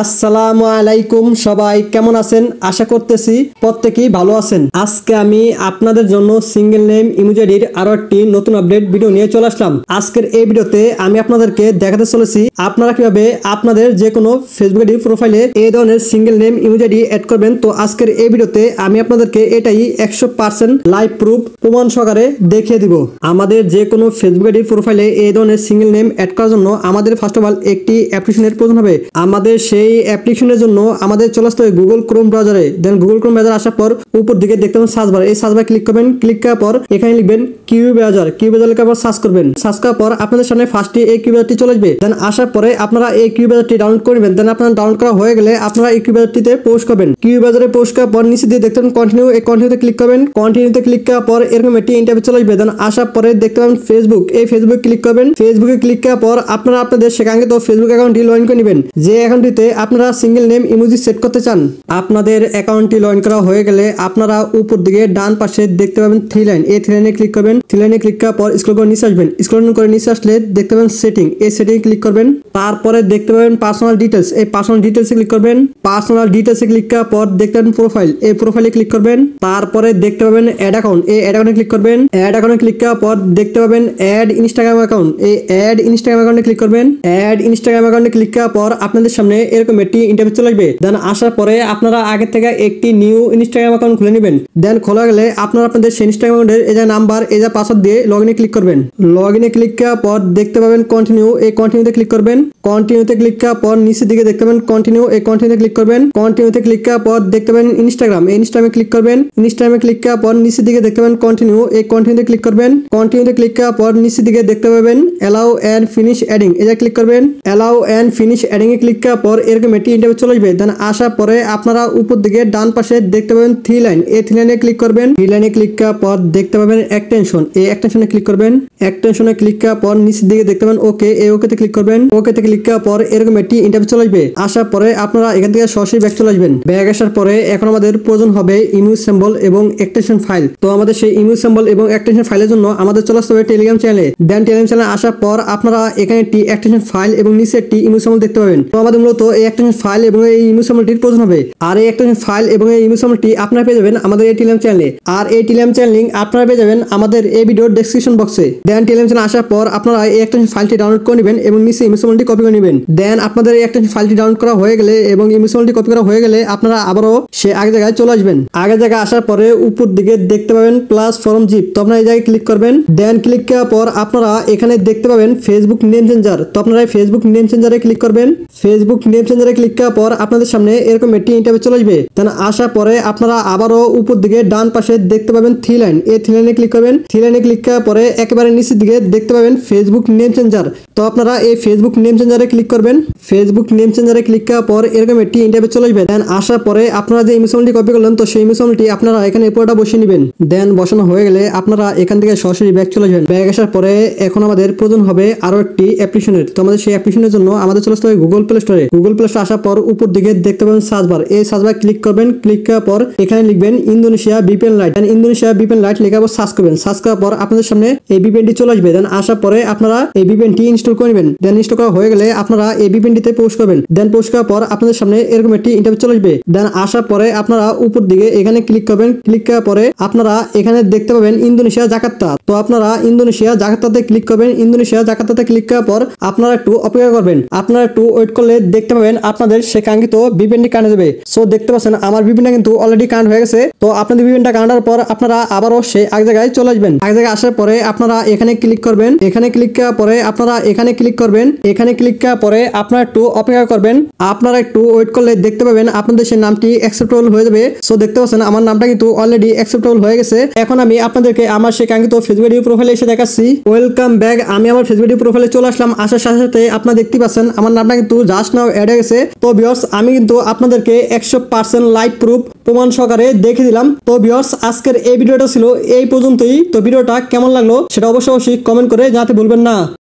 আসসালামু আলাইকুম, সবাই কেমন আছেন? আশা করতেছি প্রত্যেকেই ভালো আছেন। আজকে আমি আপনাদের জন্য সিঙ্গেল নেম ইমোজির আরো একটি নতুন আপডেট ভিডিও নিয়ে চলে আসলাম। আজকের এই ভিডিওতে আমি আপনাদেরকে দেখাতে চলেছি আপনারা কিভাবে আপনাদের যে কোনো ফেসবুক আইডি প্রোফাইলে এই ধরনের সিঙ্গেল নেম ইমোজি অ্যাড করবেন। তো আজকের এই ভিডিওতে আমি আপনাদেরকে এটাই 100% লাইভ প্রুফ প্রমাণ সহকারে দেখিয়ে দিব। আমাদের যে কোনো ফেসবুক আইডি প্রোফাইলে এই ধরনের সিঙ্গেল নেম অ্যাড করার জন্য আমাদের ফার্স্ট অফ অল একটি অ্যাপ্লিকেশনের প্রয়োজন হবে। আমাদের সেই অ্যাপ্লিকেশনের জন্য আমাদের চলে আসতে হবে গুগল ক্রোম ব্রাউজারে। দেন গুগল ক্রোম ব্রাউজার আসার পর উপর দিকে দেখতে পাবেন সার্চ বার, এই সার্চ বার ক্লিক করবেন। ক্লিক করার পর এখানে লিখবেন কিউ ব্রাউজার, কিউ ব্রাউজার লেখার পর সার্চ করবেন। সার্চ করার পর আপনাদের সামনে ফার্স্টে এই কিউ ব্রাউজারটি চলে আসবে। দেন আসার পরে আপনারা এই কিউ ব্রাউজারটি ডাউনলোড করবেন। দেন আপনারা ডাউনলোড করা হয়ে গেলে আপনারা এই কিউ ব্রাউজারটিতে পোস্ট করবেন। কিউ ব্রাউজারে পোস্ট করার পর নিচে দিয়ে দেখতে পাবেন কন্টিনিউ, এই কন্টিনিউতে ক্লিক করবেন। কন্টিনিউতে ক্লিক করার পর এরকম একটি ইন্টারফেস চলে আসবে। দেন আসার পরে দেখতে পাবেন ফেসবুক, এই ফেসবুকে ক্লিক করবেন। ফেসবুকে ক্লিক করার পর আপনারা আপনাদের সেখানকে তো ফেসবুক অ্যাকাউন্টটি লগ ইন করে নেবেন, যে অ্যাকাউন্টটিতে আপনারা সিঙ্গেল নেম ইমোজি সেট করতে চান। আপনাদের অ্যাকাউন্টটি লগ ইন করা হয়ে গেলে আপনারা উপর দিকে ডান পাশে দেখতে পাবেন থ্রি লাইন, এই থ্রি লাইনে ক্লিক করবেন। থ্রি লাইনে ক্লিক করার পর স্ক্রল করে নিচে আসবেন। স্ক্রল করে নিচে আসলে দেখতে পাবেন সেটিং, এই সেটিং ক্লিক করবেন। তারপরে দেখতে পাবেন পার্সোনাল ডিটেলস, এই পার্সোনাল ডিটেলসে ক্লিক করবেন। পার্সোনাল ডিটেলসে ক্লিক করার পর দেখতে পাবেন প্রোফাইল, এই প্রোফাইলে ক্লিক করবেন। তারপরে দেখতে পাবেন অ্যাড অ্যাকাউন্ট, এই অ্যাড অ্যাকাউন্টে ক্লিক করবেন। অ্যাড অ্যাকাউন্টে ক্লিক করার পর দেখতে পাবেন অ্যাড ইনস্টাগ্রাম অ্যাকাউন্ট, এই অ্যাড ইনস্টাগ্রাম অ্যাকাউন্টে ক্লিক করবেন। অ্যাড ইনস্টাগ্রাম অ্যাকাউন্টে ক্লিক করার পর আপনাদের সামনে এরকম একটি ইন্টারফেস চলে আসবে। দেন আসার পরে আপনারা আগে থেকে একটি নিউ ইনস্টাগ্রাম অ্যাকাউন্ট খুলে নেবেন। দেন খোলা গেলে আপনারা আপনাদের সেই ইনস্টাগ্রাম অ্যাকাউন্টের এই যে নাম্বার, এই যে পাসওয়ার্ড দিয়ে লগ ইনে ক্লিক করবেন। লগ ইনে ক্লিক করার পর দেখতে পাবেন কন্টিনিউ, এই কন্টিনিউতে ক্লিক করবেন। কন্টিনিউতে ক্লিক করার পর নিচের দিকে দেখতে পাবেন কন্টিনিউ, এই কন্টিনিউতে ক্লিক করবেন। কন্টিনিউতে ক্লিক করার পর দেখতে পাবেন ইনস্টাগ্রাম, এই ইনস্টাগ্রামে ক্লিক করবেন। ইনস্টাগ্রামে ক্লিক করার পর নিচের দিকে দেখতে পাবেন কন্টিনিউ, এই কন্টিনিউতে ক্লিক করবেন। কন্টিনিউতে ক্লিক করার পর নিচের দিকে দেখতে পাবেন অ্যালাউ এন্ড ফিনিশ অ্যাডিং, এই যে ক্লিক করবেন। অ্যালাউ এন্ড ফিনিশ অ্যাডিং এ ক্লিক করার পর এরকম একটি ইন্টারফেস চলে আসবে। দেন আসার পরে আপনারা উপর দিকে ডান পাশে দেখতে পাবেন থ্রি লাইন, এই থ্রি লাইনে ক্লিক করবেন। থ্রি লাইনে ক্লিক করার পর দেখতে পাবেন এক্সটেনশন, এই এক্সটেনশনে ক্লিক করবেন। এক্সটেনশনে ক্লিক করার পর নিচের দিকে দেখতে পাবেন ওকে, এই ওকেতে ক্লিক করবেন। ওকেতে ক্লিক করার পর এরকম একটি ইন্টারফেস চলে আসবে। আসার পরে আপনারা এখান থেকে সরাসরি ব্যাক চলে আসবেন। ব্যাক আসার পরে এখন আমাদের প্রয়োজন হবে ইমেজ সিম্বল এবং এক্সটেনশন ফাইল। তো আমাদের সেই ইমেজ সিম্বল এবং এক্সটেনশন ফাইলের জন্য আমাদের চলে আসতে হবে টেলিগ্রাম চ্যানেলে। দেন টেলিগ্রাম চ্যানেলে আসার পর আপনারা এখানে একটি এক্সটেনশন ফাইল এবং নিচে একটি ইমেজ সিম্বল দেখতে পাবেন। তো আমাদের মূলত এই এক্সটেনশন ফাইল এবং এই ইমেজ সিম্বলটির প্রয়োজন হবে। আর এই এক্সটেনশন ফাইল এবং এই ইমেজ সিম্বলটি আপনারা পেয়ে যাবেন আমাদের এই টেলিগ্রাম চ্যানেলে। আর এই টেলিগ্রাম চ্যানেল লিংক আপনারা পেয়ে যাবেন আমাদের এই ভিডিওর ডেসক্রিপশন বক্সে। দেন টেলিগ্রাম চ্যানেলে আসার পর আপনারা এই এক্সটেনশন ফাইলটি ডাউনলোড করে নেবেন এবং নিচে ইমেজ সিম্বলটি কপি করে নেবেন। দেন আপনাদের এই এক্সটেনশন ফাইলটি ডাউনলোড করা হয়ে গেলে এবং ইমেজ সিম্বলটি কপি করা হয়ে গেলে আপনারা আবারও সে আগের জায়গায় চলে আসবেন। আগের জায়গায় আসার পরে উপর দিকে দেখতে পাবেন প্লাস ফর্ম জিপ, তো আপনারা এই জায়গায় ক্লিক করবেন। দেন ক্লিক করার পর আপনারা এখানে দেখতে পাবেন ফেসবুক নেম চেঞ্জার, তো আপনারা ফেসবুক নেম চেঞ্জারে ক্লিক করবেন। ফেসবুক নেম চেঞ্জারে ক্লিক করার পর আপনাদের সামনে এরকম একটি ইন্টারফেস চলে আসবে। দেন আসার পরে আপনারা আবারও উপর দিকে ডান পাশে দেখতে পাবেন থ্রি লাইন, এই থ্রি লাইনে ক্লিক করবেন। থ্রি লাইনে ক্লিক করার পরে একেবারে নিচের দিকে দেখতে পাবেন ফেসবুক নেম চেঞ্জার, তো আপনারা এই ফেসবুক নেম চেঞ্জারে ক্লিক করবেন। ফেসবুক নেম চেঞ্জারে ক্লিক করার পর এরকম একটি ইন্টারফেস চলে আসবে। দেন আসার পরে আপনারা যে ইমেজ সিম্বলটি কপি করলেন তো সেই ইমেজ সিম্বলটি আপনারা এখানে পুরোটা বসিয়ে নেবেন। দেন বসানো হয়ে গেলে আপনারা এখান থেকে সরাসরি ব্যাক চলে যাবেন। ব্যাক আসার পরে এখন আমাদের প্রয়োজন হবে আরো একটি অ্যাপ্লিকেশনের। তো আমাদের সেই অ্যাপ্লিকেশনের জন্য আমাদের চলে আসতে হবে গুগল প্লে স্টোরে। গুগল প্লে স্টোরে আসার পর উপর দিকে দেখতে পাবেন সার্চ বার, এই সার্চ বার ক্লিক করবেন। ক্লিক করার পর এখানে লিখবেন ইন্দোনেশিয়া ভিপিএন লাইট। দেন ইন্দোনেশিয়া ভিপিএন লাইট লেখার পর সার্চ করবেন। সার্চ করার পর আপনাদের সামনে এই ভিপিএনটি চলে আসবে। দেন আসার পরে আপনারা এই ভিপিএনটি ইনস্টল করে নেবেন। দেন ইনস্টল করা হয়ে গেলে আপনারা এই ভিপিএনটিতে পোস্ট করবেন। দেন পোস্ট করার পর আপনাদের সামনে এরকম একটি ইন্টারফেস চলে আসবে। দেন আসার পরে আপনারা উপর দিকে এখানে ক্লিক করবেন। ক্লিক করার পরে আপনারা এখানে দেখতে পাবেন ইন্দোনেশিয়া জাকার্তা, তো আপনারা ইন্দোনেশিয়া জাকার্তাতে ক্লিক করবেন। ইন্দোনেশিয়া জাকার্তাতে ক্লিক করার পর আপনারা একটু অপেক্ষা করবেন। আপনারা একটু ওয়েট করলে দেখতে পাবেন আপনাদের সে কাঙ্ক্ষিত ভিপিএনটি কানেক্ট যাবে। সো দেখতে পাচ্ছেন আমার ভিপিএনটা কিন্তু অলরেডি কানেক্ট হয়ে গেছে। তো আপনাদের ভিপিএনটা কানেক্টের পর আপনারা আবারও সেই আগে জায়গায় চলে আসবেন। আগে জায়গায় আসার পরে আপনারা এখানে ক্লিক করবেন। এখানে ক্লিক করার পরে আপনারা এখানে ক্লিক করবেন। এখানে ক্লিক করার পরে আপনারা একটু অপেক্ষা করবেন। আপনারা একটু ওয়েট করলে দেখতে পাবেন আপনাদের সেই নামটি অ্যাকসেপ্টেবল হয়ে যাবে। সো দেখতে পাচ্ছেন আমার নামটা কিন্তু অলরেডি অ্যাকসেপ্টেবল হয়ে গেছে। এখন আমি আপনাদেরকে আমার সেই কাঙ্ক্ষিত ফেসবুক আইডি প্রোফাইলে এসে দেখাচ্ছি। ওয়েলকাম ব্যাক, আমি আমার ফেসবুক আইডি প্রোফাইলে চলে আসলাম। আসার সাথে সাথে আপনারা দেখতে পাচ্ছেন আমার নামটা কিন্তু জাস্ট নাও অ্যাড হয়ে গেছে। তো ভিউয়ার্স আমি কিন্তু আপনাদেরকে 100% লাইভ প্রুফ প্রমাণ সহকারে দেখে দিলাম। তো ভিউয়ার্স আজকের এই ভিডিওটা ছিল এই পর্যন্তই। তো ভিডিওটা কেমন লাগলো সেটা অবশ্যই কমেন্ট করে জানাতে ভুলবেন না।